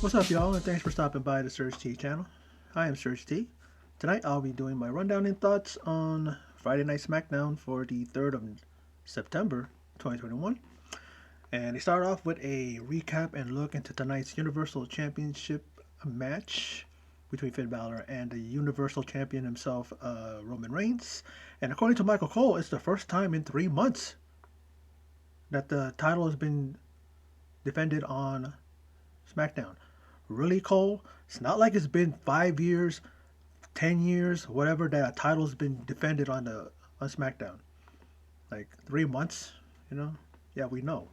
What's up, y'all, and thanks for stopping by the Surge T channel. I am Surge T. Tonight, I'll be doing my rundown and thoughts on Friday Night Smackdown for the 3rd of September 2021. And they start off with a recap and look into tonight's Universal Championship match between Finn Balor and the Universal Champion himself, Roman Reigns. And according to Michael Cole, it's the first time in 3 months that the title has been defended on SmackDown. Really, Cole? It's not like it's been 5 years, 10 years, whatever that a title's been defended on SmackDown. Like 3 months, you know? Yeah, we know.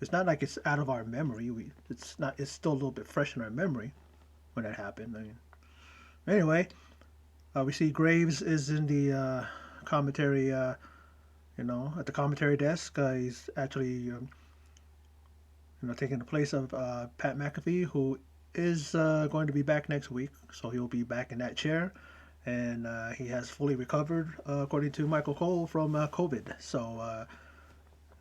It's not like it's out of our memory. It's not. It's still a little bit fresh in our memory when that happened. I mean, anyway, we see Graves is in the commentary. At the commentary desk. He's actually taking the place of Pat McAfee, who is going to be back next week. So he'll be back in that chair. And he has fully recovered, according to Michael Cole, from COVID. So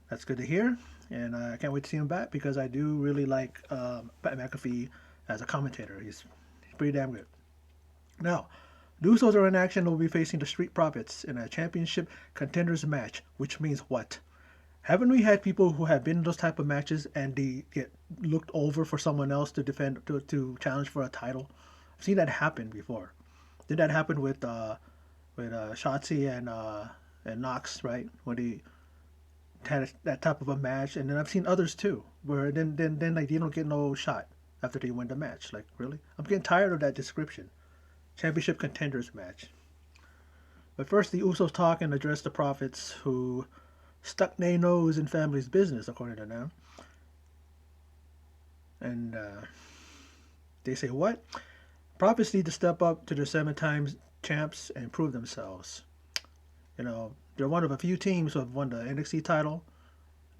that's good to hear. And I can't wait to see him back because I do really like Pat McAfee as a commentator. He's pretty damn good. Now, the Usos are in action. They'll be facing the Street Profits in a championship contenders match, which means what? Haven't we had people who have been in those type of matches and they get looked over for someone else to defend to challenge for a title? I've seen that happen before. Did that happen with Shotzi and Knox, right? When they had that type of a match, and then I've seen others too, where then like you don't get no shot after they win the match. Like really, I'm getting tired of that description. Championship contenders match. But first, the Usos talk and address the Profits, who stuck their nose in family's business, according to them. And they say, what? Profits need to step up to their 7 times champs and prove themselves. They're one of a few teams who have won the NXT title,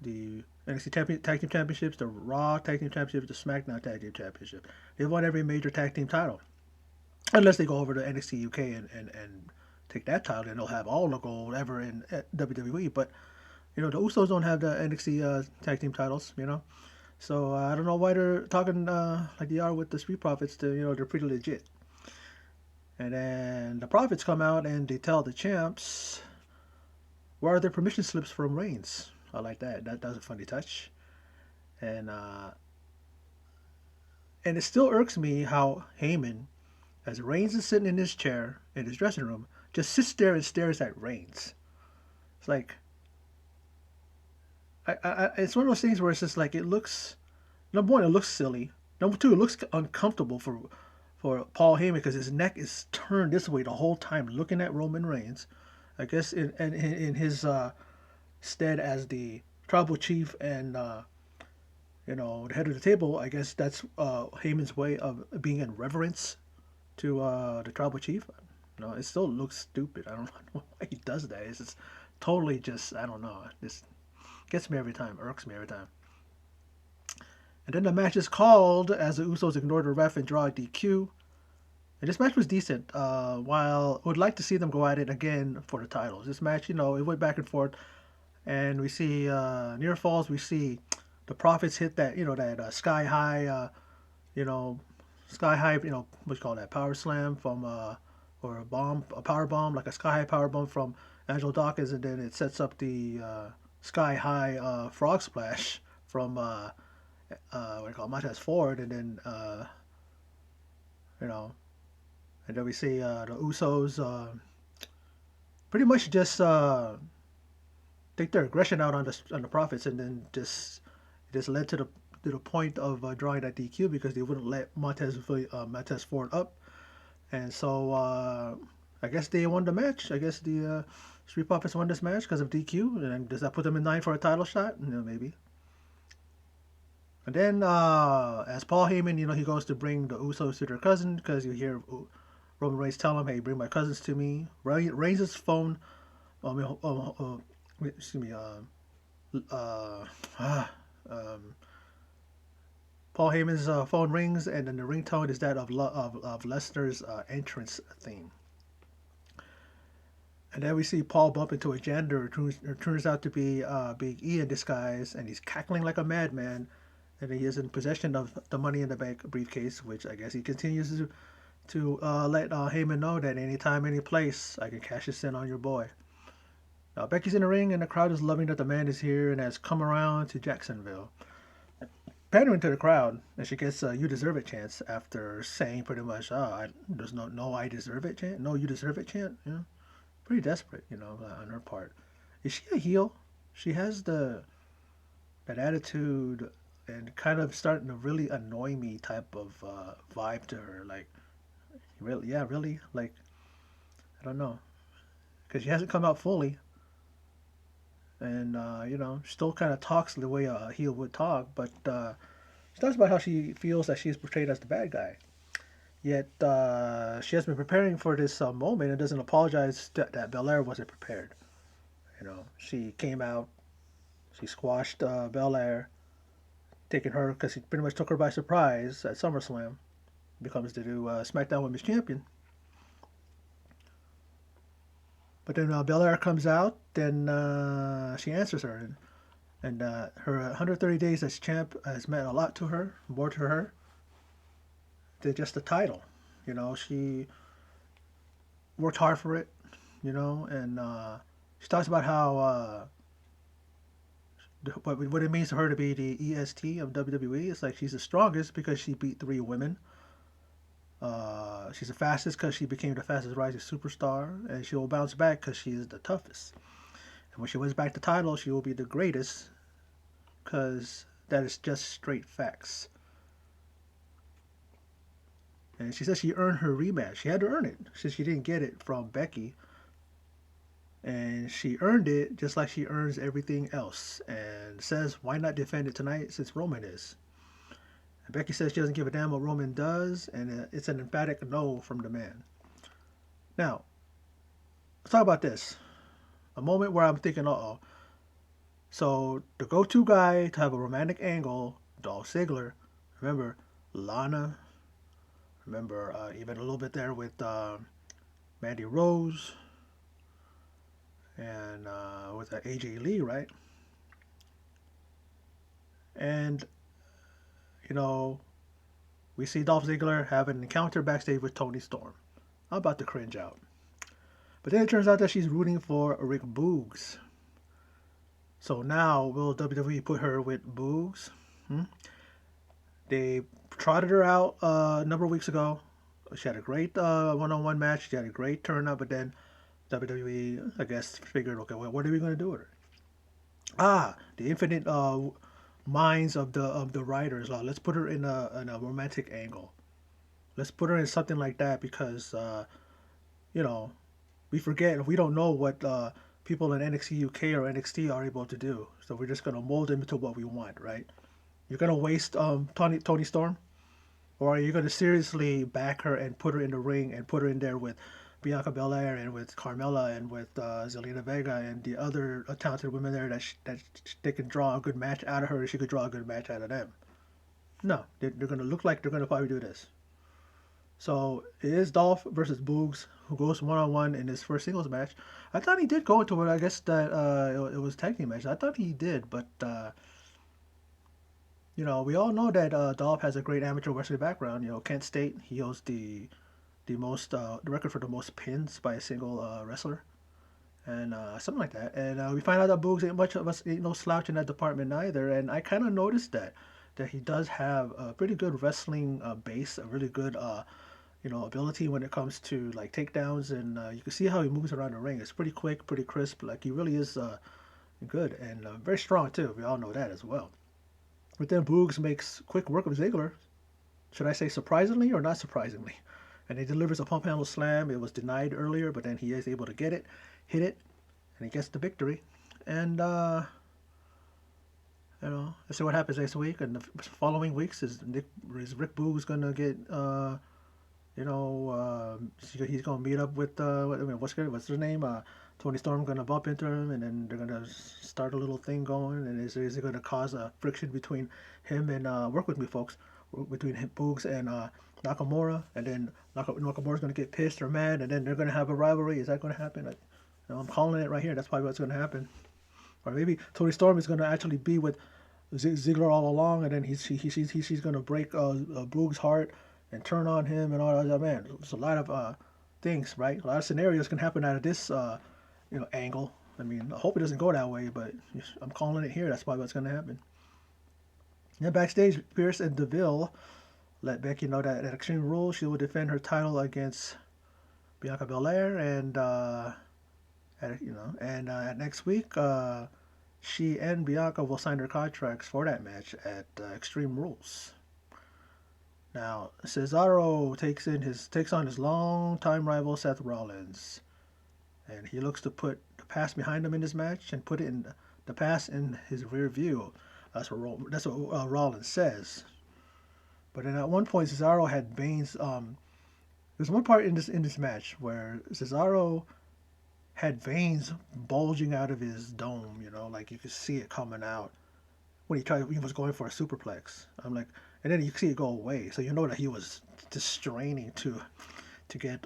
the NXT Tag Team Championships, the Raw Tag Team Championships, the SmackDown Tag Team Championship. They've won every major tag team title. Unless they go over to NXT UK and take that title, and they'll have all the gold ever in WWE. But the Usos don't have the NXT tag team titles. So I don't know why they're talking like they are with the Street Profits. They're pretty legit. And then the Profits come out and they tell the champs, where are their permission slips from Reigns? I like that. That's a funny touch. And it still irks me how Heyman, as Reigns is sitting in his chair in his dressing room, just sits there and stares at Reigns. It's like, it's one of those things where it's just like it looks. Number one, it looks silly. Number two, it looks uncomfortable for Paul Heyman because his neck is turned this way the whole time, looking at Roman Reigns. I guess in his stead as the tribal chief and the head of the table. I guess that's Heyman's way of being in reverence to the tribal chief. It still looks stupid. I don't know why he does that. It's just totally just I don't know. This gets me every time. Irks me every time. And then the match is called as the Usos ignore the ref and draw a DQ. And this match was decent. While I would like to see them go at it again for the titles. This match, it went back and forth. And we see near falls. We see the Profits hit that, that sky high, sky high, what you call that, power slam from, or a power bomb, like a sky high power bomb from Angelo Dawkins, and then it sets up the sky high frog splash from what do you call it, Montez Ford, and then you know, and then we see the Usos pretty much just take their aggression out on the Profits, and then just led to the point of drawing that DQ because they wouldn't let Montez Ford up, and so I guess they won the match. I guess the Street Profits won this match because of DQ, and does that put them in line for a title shot? Maybe. And then, as Paul Heyman, he goes to bring the Usos to their cousin because you hear Roman Reigns tell him, "Hey, bring my cousins to me." Reigns' phone, excuse me, Paul Heyman's phone rings, and then the ringtone is that of Lesnar's entrance theme. And then we see Paul bump into a janitor who turns out to be Big E in disguise, and he's cackling like a madman and he is in possession of the Money in the Bank briefcase, which I guess he continues to let Heyman know that anytime, any place, I can cash this in on your boy. Now Becky's in the ring, and the crowd is loving that the man is here and has come around to Jacksonville. Pandering to the crowd, and she gets a "You deserve it" chance after saying pretty much, there's no I deserve it" chant, no "You deserve it" chant. You know, pretty desperate, on her part. Is she a heel? She has that attitude and kind of starting to really annoy me type of vibe to her. Like, really, yeah, really, like, I don't know, because she hasn't come out fully, and still kind of talks the way a heel would talk, but she talks about how she feels that she's portrayed as the bad guy. Yet she has been preparing for this moment and doesn't apologize that Belair wasn't prepared. She came out, she squashed Belair, taking her because he pretty much took her by surprise at SummerSlam. Becomes the new SmackDown Women's Champion. But then Belair comes out, then she answers her, and her 130 days as champ has meant a lot to her, more to her than just the title. She worked hard for it, and she talks about how what it means to her to be the EST of WWE. It's like she's the strongest because she beat 3 women. She's the fastest because she became the fastest rising superstar, and she will bounce back because she is the toughest. And when she wins back the title, she will be the greatest because that is just straight facts. And she says she earned her rematch. She had to earn it since she didn't get it from Becky. And she earned it just like she earns everything else. And says, why not defend it tonight since Roman is? And Becky says she doesn't give a damn what Roman does, and it's an emphatic no from the man. Now, let's talk about this. A moment where I'm thinking, uh-oh. So, the go-to guy to have a romantic angle, Dolph Ziggler. Remember, Lana. Remember, even a little bit there with Mandy Rose. And with AJ Lee, right? And, we see Dolph Ziggler have an encounter backstage with Toni Storm. I'm about to cringe out. But then it turns out that she's rooting for Rick Boogs. So now, will WWE put her with Boogs? They trotted her out a number of weeks ago. She had a great one-on-one match. She had a great turnout, but then WWE, I guess, figured, okay, well, what are we going to do with her? The infinite minds of the writers. Let's put her in a romantic angle. Let's put her in something like that because, we forget, we don't know what people in NXT UK or NXT are able to do. So we're just going to mold them into what we want, right? You're going to waste Toni Storm? Or are you going to seriously back her and put her in the ring and put her in there with Bianca Belair and with Carmella and with Zelina Vega and the other talented women there that they can draw a good match out of her and she could draw a good match out of them? No, they're going to look like they're going to probably do this. So it is Dolph versus Boogs, who goes one-on-one in his first singles match. I thought he did go into it. I guess that it was tag team match. I thought he did, but we all know that Dolph has a great amateur wrestling background. Kent State, he holds the record for the most pins by a single wrestler, and something like that. And we find out that Boogs ain't no slouch in that department either. And I kind of noticed that he does have a pretty good wrestling base, a really good ability when it comes to like takedowns, and you can see how he moves around the ring. It's pretty quick, pretty crisp. Like he really is good and very strong too. We all know that as well. But then Boogs makes quick work of Ziggler. Should I say surprisingly or not surprisingly? And he delivers a pump handle slam. It was denied earlier, but then he is able to get it, hit it, and he gets the victory. And let's see what happens next week. And the following weeks is Rick Boogs gonna get he's gonna meet up with what's her name? Toni Storm gonna bump into him, and then they're gonna start a little thing going. And is it gonna cause a friction between him and work with me, folks? Between Boogs and Nakamura, and then Nakamura's gonna get pissed or mad, and then they're gonna have a rivalry. Is that gonna happen? I'm calling it right here. That's probably what's gonna happen. Or maybe Toni Storm is gonna actually be with Ziggler all along, and then he's going to break Boog's heart and turn on him and all that. Man, there's a lot of things, right? A lot of scenarios can happen out of this angle. I mean, I hope it doesn't go that way, but I'm calling it here. That's probably what's going to happen. Then backstage, Pierce and Deville let Becky know that at Extreme Rules she will defend her title against Bianca Belair, and at next week she and Bianca will sign their contracts for that match at Extreme Rules. Now Cesaro takes on his longtime rival Seth Rollins, and he looks to put the past behind him in this match and put it in the past in his rear view. That's what Rollins says. But then at one point Cesaro had veins. There's one part in this match where Cesaro had veins bulging out of his dome. Like you could see it coming out when he was going for a superplex. I'm like, and then you see it go away, so you know that he was just straining to get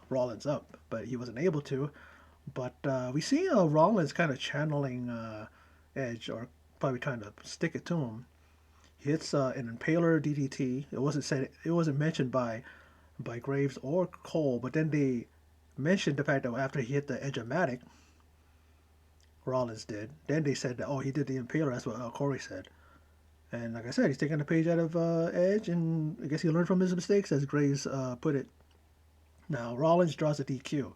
Rollins up, but he wasn't able to. But we see Rollins kind of channeling Edge, or probably trying to stick it to him. He hits an Impaler DDT. It wasn't said. It wasn't mentioned by Graves or Cole, but then they mentioned the fact that after he hit the Edge-o-matic, Rollins did. Then they said that, oh, he did the Impaler. That's what Corey said. And like I said, he's taking a page out of Edge, and I guess he learned from his mistakes, as Graves put it. Now, Rollins draws a DQ.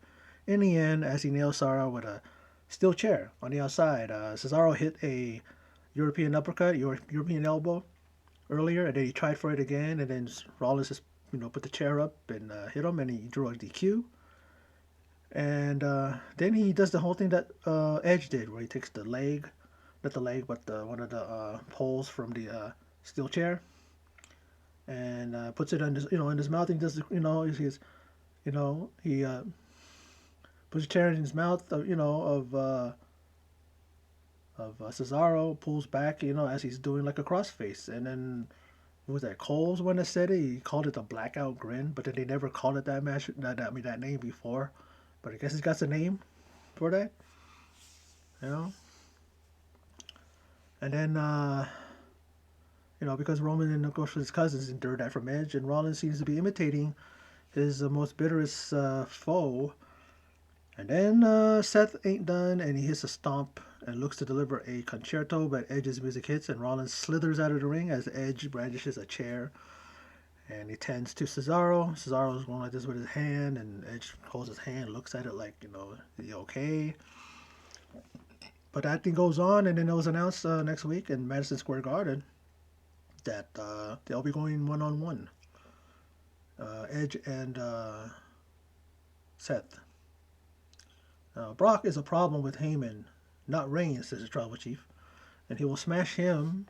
In the end, as he nails Cesaro with a steel chair on the outside, Cesaro hit a European uppercut, European elbow earlier, and then he tried for it again, and then Rollins just put the chair up and hit him, and he drew a DQ. And then he does the whole thing that Edge did, where he takes the leg, not the leg, but one of the poles from the steel chair, and puts it in his mouth. And he does he puts a chair in his mouth, of Cesaro, pulls back, as he's doing like a crossface, and then. What was that? Cole's one that said it. He called it the blackout grin, but then they never called it that name before. But I guess he's got a name for that, And then, because Roman and of course his cousins endured that from Edge, and Rollins seems to be imitating his most bitterest foe. And then Seth ain't done, and he hits a stomp and looks to deliver a concerto, but Edge's music hits, and Rollins slithers out of the ring as Edge brandishes a chair. And he tends to Cesaro. Cesaro's going like this with his hand, and Edge holds his hand, looks at it like, is he okay? But that thing goes on, and then it was announced next week in Madison Square Garden that they'll be going one-on-one. Edge and Seth. Brock is a problem with Heyman, not Reigns, says the Tribal Chief. And he will smash him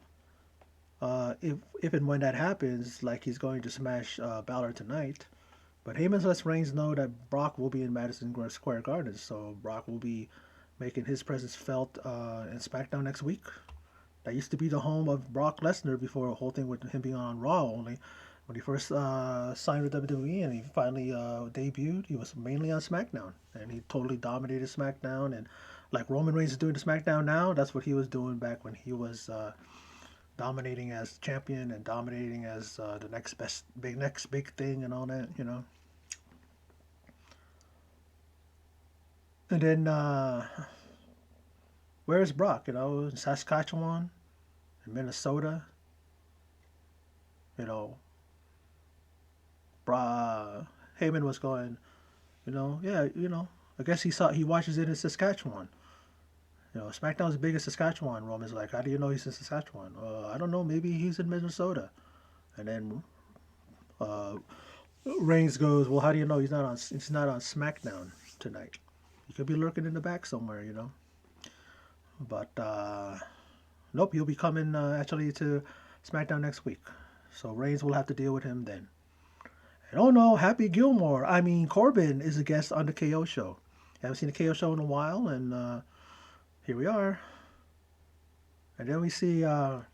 if and when that happens, like he's going to smash Balor tonight. But Heyman lets Reigns know that Brock will be in Madison Square Garden, so Brock will be making his presence felt in SmackDown next week. That used to be the home of Brock Lesnar before the whole thing with him being on Raw only. When he first signed with WWE and he finally debuted, he was mainly on SmackDown. And he totally dominated SmackDown. And like Roman Reigns is doing the SmackDown now, that's what he was doing back when he was dominating as champion and dominating as the next big thing and all that, And then, where's Brock? In Saskatchewan, in Minnesota. Heyman was going, I guess he watches it in Saskatchewan. SmackDown's big in Saskatchewan. Roman's like, how do you know he's in Saskatchewan? I don't know, maybe he's in Minnesota. And then Reigns goes, well, how do you know he's not on SmackDown tonight? He could be lurking in the back somewhere, But nope, he'll be coming actually to SmackDown next week. So Reigns will have to deal with him then. And oh no, Happy Corbin is a guest on the KO show. Haven't seen the KO show in a while, and here we are. And then we see the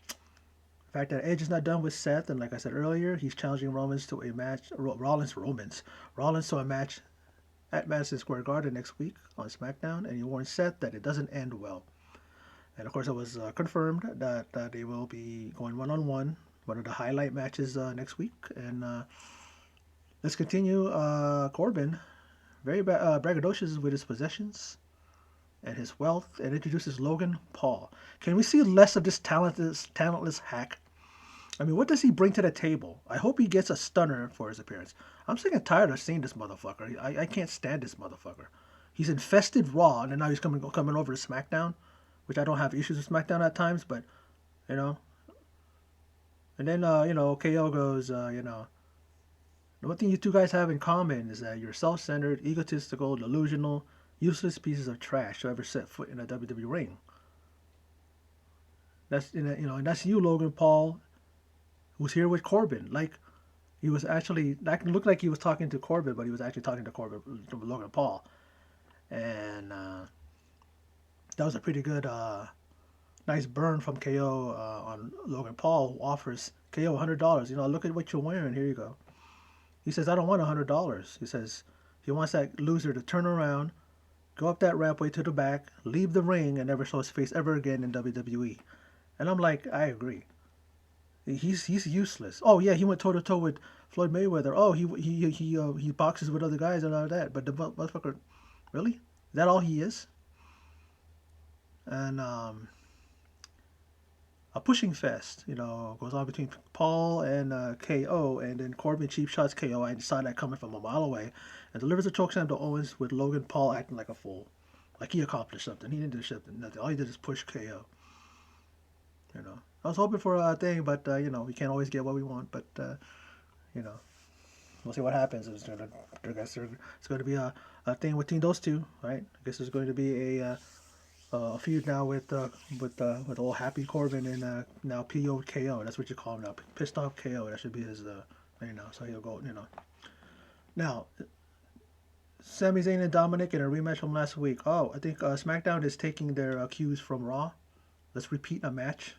fact that Edge is not done with Seth, and like I said earlier, he's challenging Rollins to a match. Rollins to a match at Madison Square Garden next week on SmackDown, and he warns Seth that it doesn't end well. And of course, it was confirmed that they will be going one-on-one, one of the highlight matches next week. And let's continue. Corbin, very braggadocious with his possessions and his wealth, and introduces Logan Paul. Can we see less of this talentless hack? I mean, what does he bring to the table? I hope he gets a stunner for his appearance. I'm sick and tired of seeing this motherfucker. I can't stand this motherfucker. He's infested Raw, and then now he's coming over to SmackDown, which I don't have issues with SmackDown at times, but you know. And then KO goes, the one thing you two guys have in common is that you're self-centered, egotistical, delusional, useless pieces of trash to ever set foot in a WWE ring. And that's you, Logan Paul, who's here with Corbin. Like he was actually, that looked like he was talking to Corbin, but he was actually talking to Logan Paul, and that was a pretty good, nice burn from KO on Logan Paul, who offers KO $100. Look at what you're wearing. Here you go. He says, I don't want $100. He says he wants that loser to turn around, go up that rampway to the back, leave the ring, and never show his face ever again in WWE. And I'm like, I agree. He's useless. Oh yeah, he went toe to toe with Floyd Mayweather. Oh, he boxes with other guys and all that. But the motherfucker, really? Is that all he is? And a pushing fest, goes on between Paul and KO, and then Corbin cheap shots KO. I saw that coming from a mile away, and delivers a chokeslam to Owens with Logan Paul acting like a fool, like he accomplished something. He didn't do nothing. All he did is push KO. I was hoping for a thing, but we can't always get what we want. But you know, we'll see what happens. It's going to be a thing between those two, right? I guess there's going to be a feud now with old Happy Corbin and now PO KO. That's what you call him now. Pissed off KO. That should be his name now. So he'll go. Now, Sami Zayn and Dominic in a rematch from last week. Oh, I think SmackDown is taking their cues from Raw. Let's repeat a match.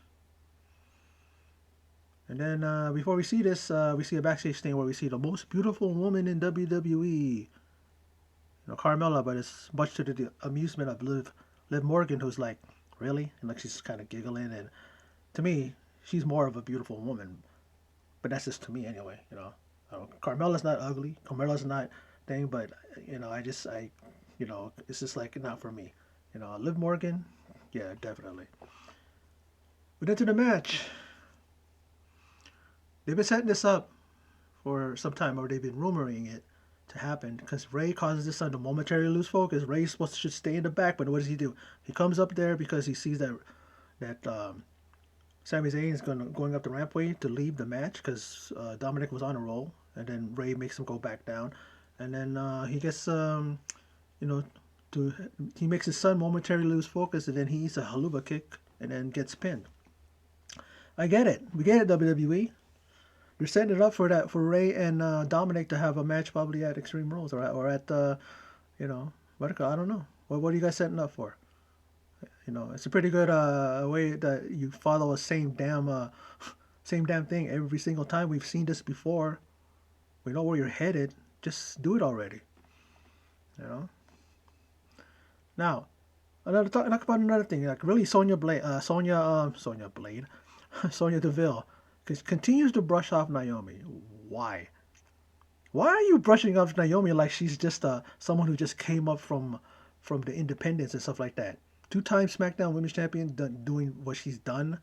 And then before we see this, we see a backstage thing where we see the most beautiful woman in WWE. Carmella, but it's much to the amusement of Liv Morgan, who's like, really? And like she's kind of giggling. And to me, she's more of a beautiful woman. But that's just to me anyway, Carmella's not ugly. Carmella's not thing, but, it's just like not for me. Liv Morgan, yeah, definitely. But into the match. They've been setting this up for some time, or they've been rumoring it to happen, because Ray causes his son to momentarily lose focus. Ray's supposed to should stay in the back, but what does he do? He comes up there because he sees that Sami Zayn is going up the rampway to leave the match because Dominic was on a roll, and then Ray makes him go back down, and then he gets he makes his son momentarily lose focus, and then he eats a haluba kick and then gets pinned. I get it. We get it, WWE. They're setting it up for Ray and Dominic to have a match probably at Extreme Rules or at I don't know. What are you guys setting up for? It's a pretty good way that you follow a same damn thing every single time. We've seen this before. We know where you're headed. Just do it already. Now, talk about another thing. Like really, Sonya Deville continues to brush off Naomi. Why? Why are you brushing off Naomi like she's just someone who just came up from the independents and stuff like that? 2-time SmackDown Women's Champion doing what she's done,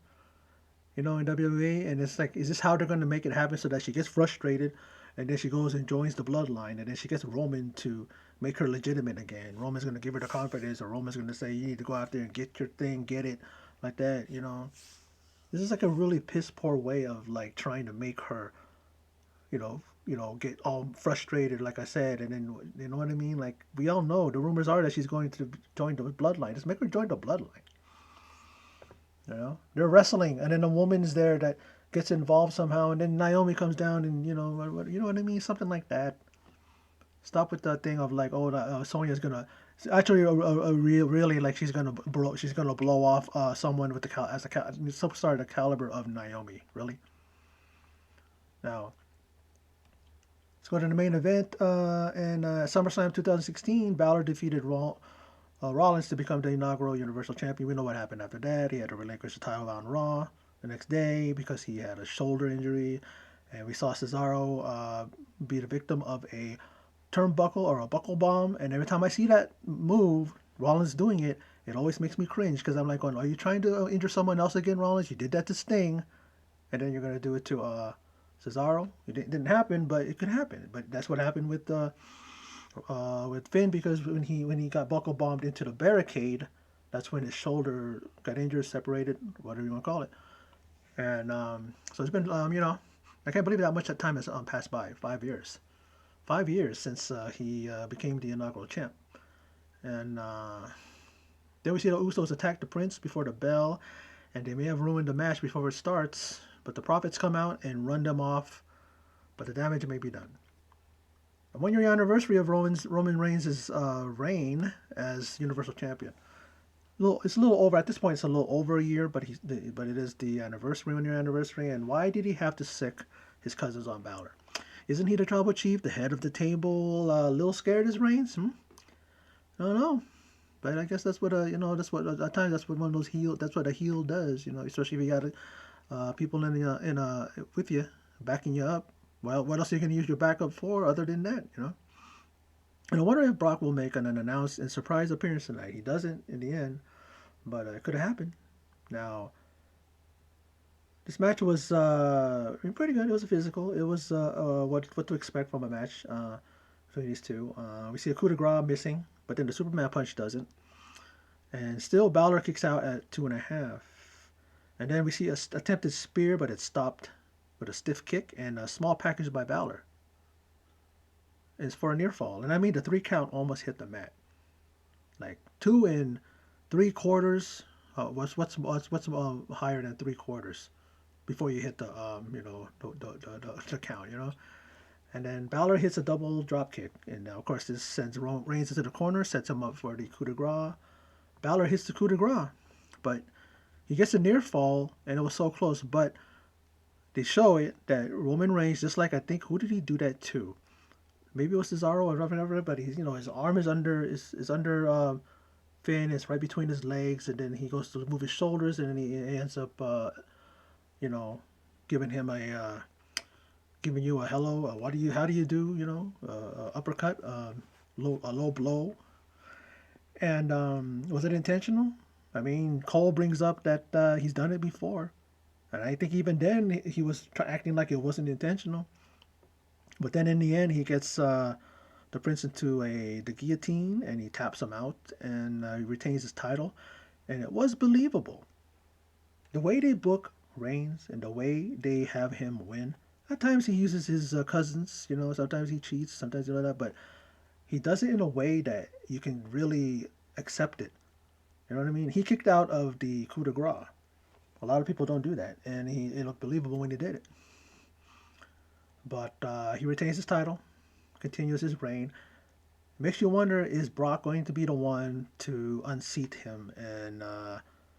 in WWE, and it's like, is this how they're going to make it happen so that she gets frustrated, and then she goes and joins the Bloodline, and then she gets Roman to make her legitimate again? Roman's going to give her the confidence, or Roman's going to say, you need to go out there and get your thing, get it, like that, This is like a really piss poor way of like trying to make her, get all frustrated, like I said, and then you know what I mean. Like we all know, the rumors are that she's going to join the Bloodline. Just make her join the Bloodline. They're wrestling, and then a woman's there that gets involved somehow, and then Naomi comes down, and you know what I mean, something like that. Stop with that thing of like, Sonya's gonna actually really like she's gonna blow off someone with as a superstar the caliber of Naomi. Really. Now, let's go to the main event. And SummerSlam 2016, Balor defeated Rollins to become the inaugural Universal Champion. We know what happened after that. He had to relinquish the title on Raw the next day because he had a shoulder injury. And we saw Cesaro be the victim of a turnbuckle or a buckle bomb. And every time I see that move, Rollins doing it, it always makes me cringe because I'm like, going, are you trying to injure someone else again, Rollins? You did that to Sting, and then you're going to do it to Cesaro. It didn't happen, but it could happen. But that's what happened with Finn because when he got buckle bombed into the barricade, that's when his shoulder got injured, separated, whatever you want to call it. And so it's been, I can't believe that much time has passed by. 5 years. 5 years since he became the inaugural champ. And then we see the Usos attack the Prince before the bell, and they may have ruined the match before it starts, but the Prophets come out and run them off, but the damage may be done. The 1 year anniversary of Roman Reigns' reign as Universal Champion. It's a little over at this point. It's a little over a year, but it is the anniversary, 1 year anniversary. And why did he have to sick his cousins on Balor? Isn't he the tribal chief, the head of the table? A little scared as Reigns? I don't know, but I guess that's what that's what at times that's what one of those heel. That's what a heel does. Especially if you got people in with you, backing you up. Well, what else are you going to use your backup for other than that? And I wonder if Brock will make an announced and surprise appearance tonight. He doesn't in the end, but it could have happened. Now, this match was pretty good. It was a physical. It was what to expect from a match between these two. We see a coup de grace missing, but then the Superman punch doesn't. And still, Balor kicks out at 2.5. And then we see a attempted spear, but it stopped with a stiff kick and a small package by Balor. It's for a near fall. And I mean, the 3 count almost hit the mat. Like 2 3/4. What's higher than 3/4 before you hit the the count, And then Balor hits a double drop kick, and of course this sends Reigns into the corner, sets him up for the coup de grace. Balor hits the coup de grace, but he gets a near fall, and it was so close. But they show it that Roman Reigns, just like I think, who did he do that to? Maybe it was Cesaro or whatever, but his arm is under Finn. It's right between his legs, and then he goes to move his shoulders, and then he ends up you know giving him giving you a hello. How do you do? Uppercut, a low blow. And was it intentional? I mean, Cole brings up that he's done it before, and I think even then he was acting like it wasn't intentional. But then in the end, he gets the Prince into the guillotine, and he taps him out, and he retains his title, and it was believable. The way they book Reigns and the way they have him win. At times he uses his cousins, sometimes he cheats, sometimes that, but he does it in a way that you can really accept it. You know what I mean? He kicked out of the coup de grace. A lot of people don't do that, and it looked believable when he did it. But he retains his title, continues his reign. Makes you wonder, is Brock going to be the one to unseat him and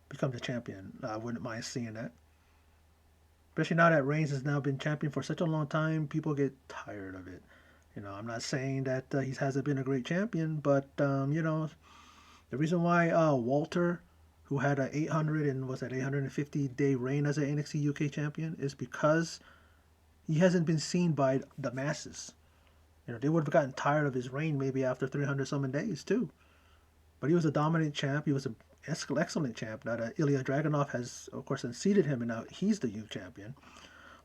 become the champion? I wouldn't mind seeing that. Especially now that Reigns has now been champion for such a long time, people get tired of it. I'm not saying that he hasn't been a great champion, but the reason why Walter, who had a 850-day reign as an NXT UK champion, is because he hasn't been seen by the masses. They would have gotten tired of his reign maybe after 300 some days too. But he was a dominant champ. He was an excellent champ. Now that Ilya Dragunov has, of course, unseated him, and now he's the new champion.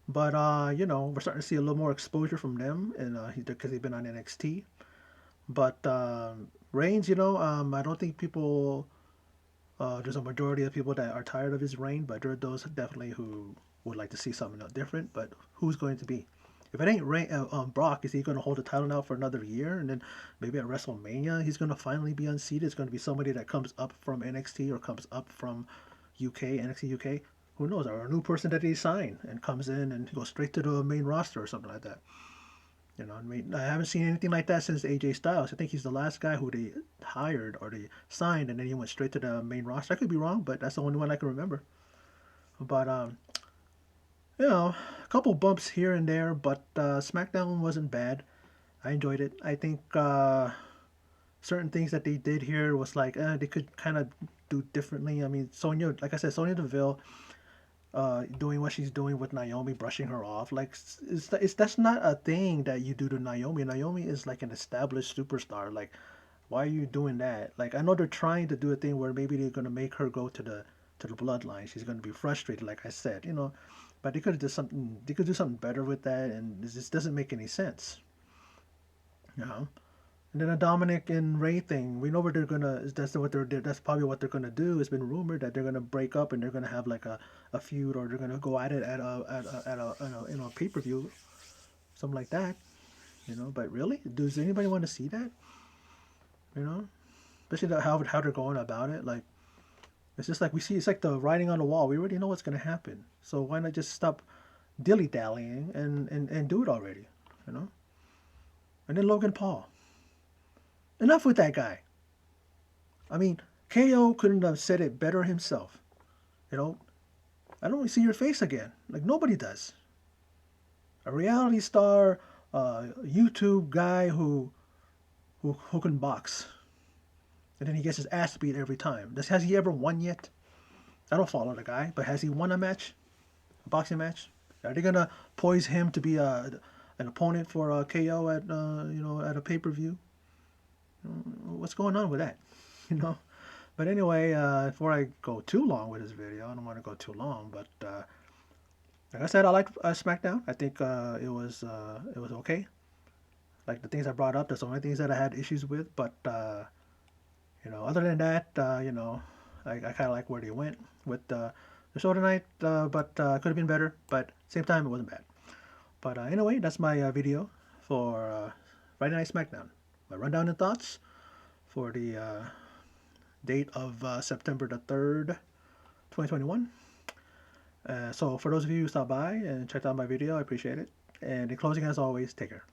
But we're starting to see a little more exposure from them, and because they've been on NXT. But Reigns, I don't think people. There's a majority of people that are tired of his reign, but there are those definitely who would like to see something different. But who's going to be? If it ain't Brock, is he going to hold the title now for another year, and then maybe at WrestleMania he's going to finally be unseated? It's going to be somebody that comes up from NXT or comes up from NXT UK. Who knows? Or a new person that they sign and comes in and goes straight to the main roster or something like that. I haven't seen anything like that since AJ Styles. I think he's the last guy who they hired or they signed, and then he went straight to the main roster. I could be wrong, but that's the only one I can remember. But a couple bumps here and there, but SmackDown wasn't bad. I enjoyed it. I think certain things that they did here was like they could kind of do differently. I mean, Sonya, like I said, Sonya Deville doing what she's doing with Naomi, brushing her off. Like, it's that's not a thing that you do to Naomi. Naomi is like an established superstar. Like, why are you doing that? Like, I know they're trying to do a thing where maybe they're gonna make her go to the bloodline. She's gonna be frustrated, like I said, you know. But they could have done something. They could do something better with that, and this just doesn't make any sense, you know. And then a Dominic and Ray thing. We know what they're gonna. That's what they're. That's probably what they're gonna do. It's been rumored that they're gonna break up and they're gonna have like a feud, or they're gonna go at it at a pay per view, something like that. You know. But really, does anybody want to see that? You know, especially how they're going about it. Like, it's just like we see. It's like the writing on the wall. We already know what's gonna happen. So why not just stop dilly dallying and do it already? You know. And then Logan Paul. Enough with that guy. I mean, KO couldn't have said it better himself. You know, I don't see your face again. Like nobody does. A reality star, YouTube guy who can box, and then he gets his ass beat every time. Has he ever won yet? I don't follow the guy, but has he won a match, a boxing match? Are they gonna poise him to be an opponent for KO at at a pay per view? What's going on with that? You know. But anyway, before I go too long with this video, I don't want to go too long. But like I said, I like SmackDown. I think it was okay. Like the things I brought up, there's the only things that I had issues with. But other than that, I kind of like where they went with the show tonight. But could have been better. But same time, it wasn't bad. But anyway, that's my video for Friday Night SmackDown. My rundown and thoughts for the date of September the 3rd, 2021. So for those of you who stopped by and checked out my video, I appreciate it. And in closing, as always, take care.